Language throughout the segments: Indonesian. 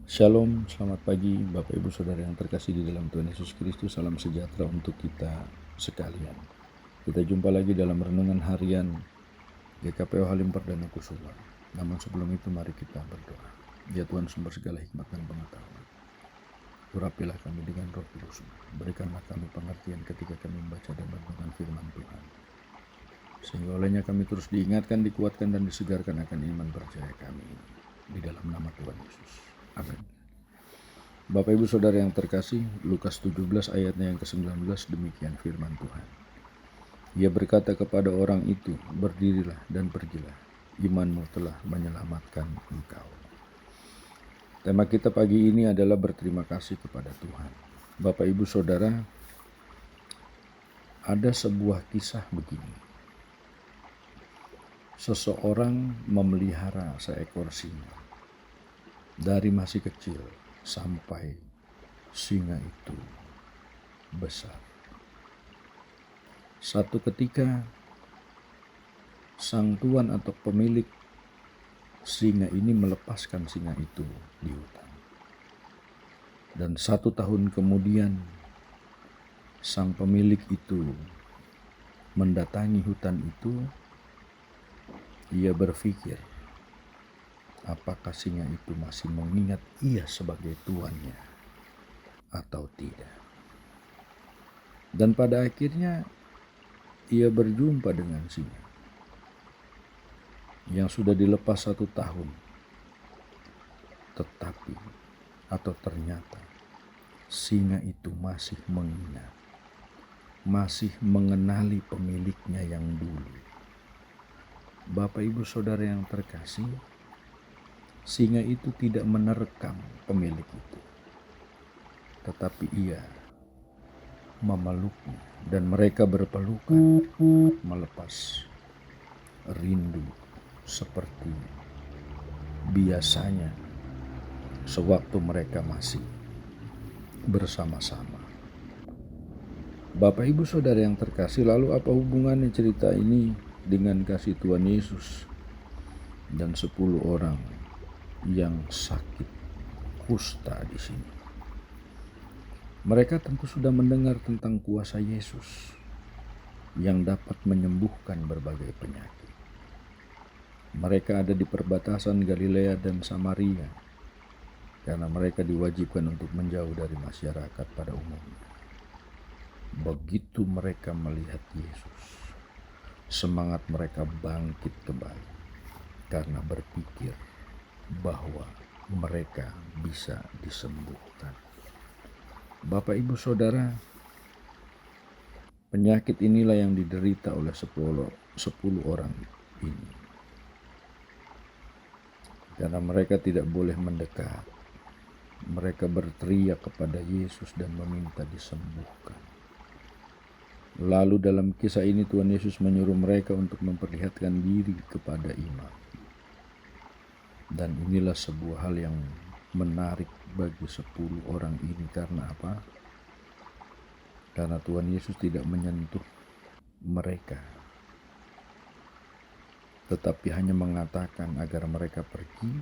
Shalom, selamat pagi Bapak Ibu Saudara yang terkasih di dalam Tuhan Yesus Kristus. Salam sejahtera untuk kita sekalian. Kita jumpa lagi dalam renungan harian GKPO Halim Perdana Kusuma. Namun sebelum itu mari kita berdoa. Ya Tuhan, sumber segala hikmat dan pengetahuan, urapilah kami dengan Roh Kudus. Berikanlah kami pengertian ketika kami membaca dan merenungkan firman Tuhan, sehingga olehnya kami terus diingatkan, dikuatkan, dan disegarkan akan iman percaya kami. Di dalam nama Tuhan Yesus. Amin. Bapak Ibu Saudara yang terkasih, Lukas 17 ayatnya yang ke-19 demikian firman Tuhan. Ia berkata kepada orang itu, berdirilah dan pergilah, imanmu telah menyelamatkan engkau. Tema kita pagi ini adalah berterima kasih kepada Tuhan. Bapak Ibu Saudara, ada sebuah kisah begini. Seseorang memelihara seekor singa. Dari masih kecil sampai singa itu besar. Satu ketika sang tuan atau pemilik singa ini melepaskan singa itu di hutan. Dan 1 tahun kemudian sang pemilik itu mendatangi hutan itu. Ia berpikir, apakah singa itu masih mengingat ia sebagai tuannya atau tidak. Dan pada akhirnya ia berjumpa dengan singa yang sudah dilepas 1 tahun. Tetapi atau ternyata singa itu masih mengingat, masih mengenali pemiliknya yang dulu. Bapak Ibu Saudara yang terkasih, singa itu tidak menerkam pemilik itu, tetapi ia memeluknya dan mereka berpelukan melepas rindu seperti biasanya sewaktu mereka masih bersama-sama. Bapak Ibu Saudara yang terkasih, lalu apa hubungannya cerita ini dengan kasih Tuhan Yesus dan 10 orang yang sakit kusta di sini? Mereka tentu sudah mendengar tentang kuasa Yesus yang dapat menyembuhkan berbagai penyakit. Mereka ada di perbatasan Galilea dan Samaria karena mereka diwajibkan untuk menjauh dari masyarakat pada umumnya. Begitu mereka melihat Yesus, semangat mereka bangkit kembali karena berpikir bahwa mereka bisa disembuhkan. Bapak Ibu Saudara, penyakit inilah yang diderita oleh 10 orang ini. Karena mereka tidak boleh mendekat, mereka berteriak kepada Yesus dan meminta disembuhkan. Lalu dalam kisah ini Tuhan Yesus menyuruh mereka untuk memperlihatkan diri kepada imam. Dan inilah sebuah hal yang menarik bagi 10 orang ini. Karena apa? Karena Tuhan Yesus tidak menyentuh mereka, tetapi hanya mengatakan agar mereka pergi,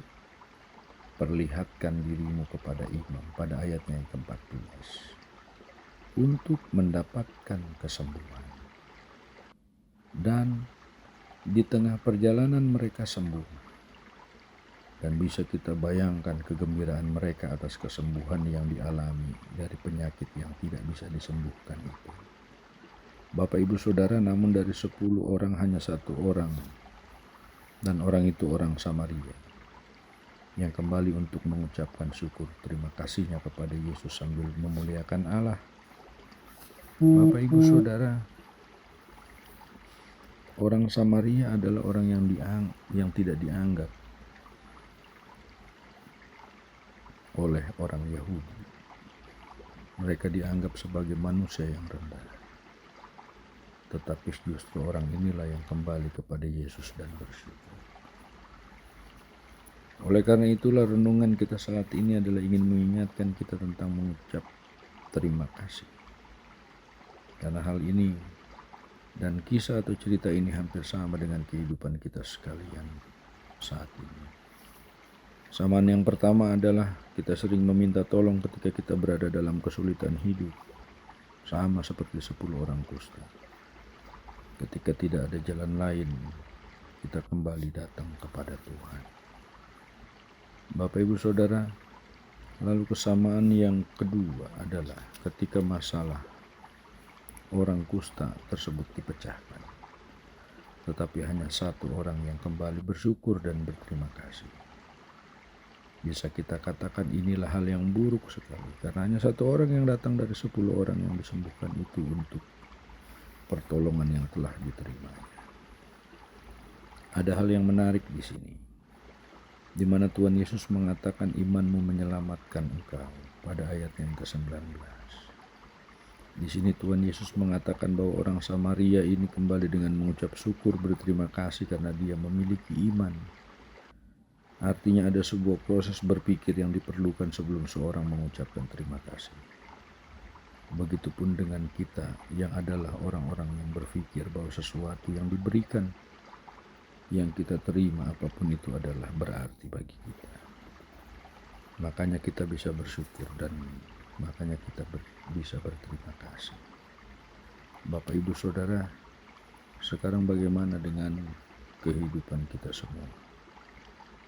perlihatkan dirimu kepada imam pada ayatnya yang ke-14 untuk mendapatkan kesembuhan. Dan di tengah perjalanan mereka sembuh. Dan bisa kita bayangkan kegembiraan mereka atas kesembuhan yang dialami dari penyakit yang tidak bisa disembuhkan itu. Bapak Ibu Saudara, namun dari 10 orang hanya 1 orang, dan orang itu orang Samaria, yang kembali untuk mengucapkan syukur terima kasihnya kepada Yesus sambil memuliakan Allah. Bapak Ibu Saudara, orang Samaria adalah orang yang tidak dianggap oleh orang Yahudi. Mereka dianggap sebagai manusia yang rendah. Tetapi justru orang inilah yang kembali kepada Yesus dan bersyukur. Oleh karena itulah renungan kita saat ini adalah ingin mengingatkan kita tentang mengucap terima kasih. Karena hal ini dan kisah atau cerita ini hampir sama dengan kehidupan kita sekalian saat ini. Samaan yang pertama adalah kita sering meminta tolong ketika kita berada dalam kesulitan hidup. Sama seperti 10 orang kusta. Ketika tidak ada jalan lain, kita kembali datang kepada Tuhan. Bapak Ibu Saudara, lalu kesamaan yang kedua adalah ketika masalah orang kusta tersebut dipecahkan. Tetapi hanya satu orang yang kembali bersyukur dan berterima kasih. Bisa kita katakan inilah hal yang buruk sekali, karena hanya satu orang yang datang dari 10 orang yang disembuhkan itu untuk pertolongan yang telah diterima. Ada hal yang menarik di sini, di mana Tuhan Yesus mengatakan imanmu menyelamatkan engkau pada ayat yang ke-19. Di sini Tuhan Yesus mengatakan bahwa orang Samaria ini kembali dengan mengucap syukur berterima kasih karena dia memiliki iman. Artinya ada sebuah proses berpikir yang diperlukan sebelum seorang mengucapkan terima kasih. Begitupun dengan kita yang adalah orang-orang yang berpikir bahwa sesuatu yang diberikan, yang kita terima apapun itu adalah berarti bagi kita. Makanya kita bisa bersyukur dan makanya kita bisa berterima kasih. Bapak Ibu Saudara, sekarang bagaimana dengan kehidupan kita semua?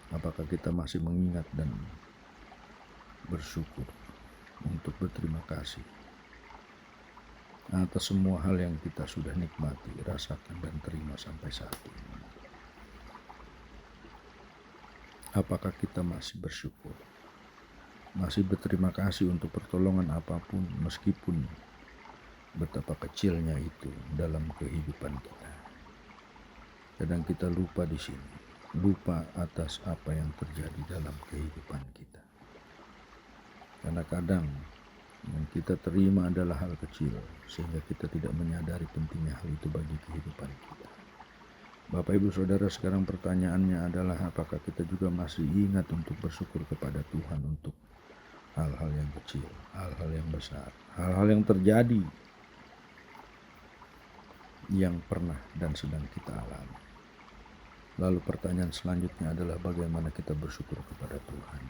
Apakah kita masih mengingat dan bersyukur untuk berterima kasih atas semua hal yang kita sudah nikmati, rasakan dan terima sampai saat ini? Apakah kita masih bersyukur? Masih berterima kasih untuk pertolongan apapun meskipun betapa kecilnya itu dalam kehidupan kita? Kadang kita lupa di sini. Lupa atas apa yang terjadi dalam kehidupan kita. Karena kadang yang kita terima adalah hal kecil, sehingga kita tidak menyadari pentingnya hal itu bagi kehidupan kita. Bapak Ibu Saudara, sekarang pertanyaannya adalah apakah kita juga masih ingat untuk bersyukur kepada Tuhan untuk hal-hal yang kecil, hal-hal yang besar, hal-hal yang terjadi, yang pernah dan sedang kita alami. Lalu pertanyaan selanjutnya adalah bagaimana kita bersyukur kepada Tuhan.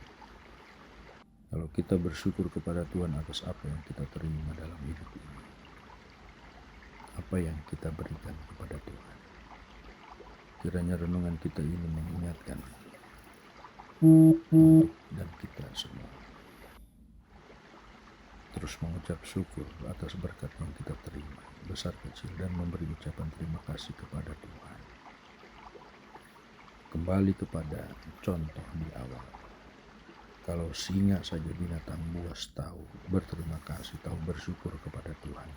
Kalau kita bersyukur kepada Tuhan atas apa yang kita terima dalam hidup ini, apa yang kita berikan kepada Tuhan. Kiranya renungan kita ini mengingatkan untuk dan kita semua terus mengucap syukur atas berkat yang kita terima, besar kecil, dan memberi ucapan terima kasih kepada Tuhan. Kembali kepada contoh di awal. Kalau singa saja binatang buas tahu berterima kasih, tahu bersyukur kepada Tuhan,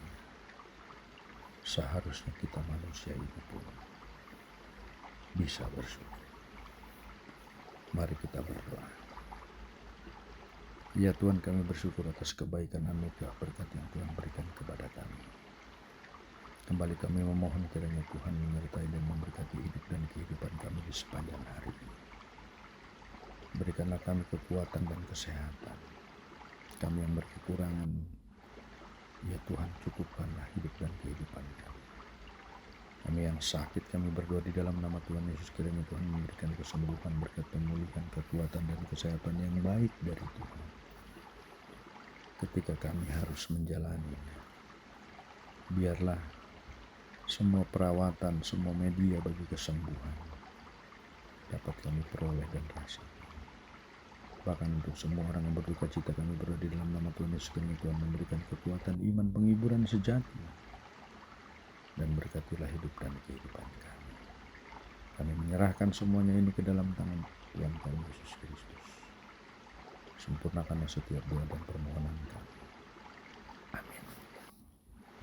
seharusnya kita manusia ini pun bisa bersyukur. Mari kita berdoa. Ya Tuhan, kami bersyukur atas kebaikan anugerah berkat yang Tuhan berikan kepada kami. Kembali kami memohon kiranya Tuhan menyertai dan memberkati hidup dan kehidupan kami di sepanjang hari ini. Berikanlah kami kekuatan dan kesehatan. Kami yang berkekurangan, ya Tuhan, cukupkanlah hidup dan kehidupan kami. Kami yang sakit, kami berdoa di dalam nama Tuhan Yesus, kiranya Tuhan memberikan kesembuhan, berkat pemulihan, kekuatan dan kesehatan yang baik dari Tuhan. Ketika kami harus menjalaninya, biarlah semua perawatan, semua media bagi kesembuhan dapat kami peroleh dan rasakan. Bahkan untuk semua orang yang berduka cita, kami berdoa di dalam nama Tuhan Yesus, kiranya Tuhan memberikan kekuatan, iman, penghiburan sejati, dan berkatilah hidup dan kehidupan kami. Kami menyerahkan semuanya ini ke dalam tangan Tuhan kami Yesus Kristus. Sempurnakanlah setiap doa dan permohonan kami.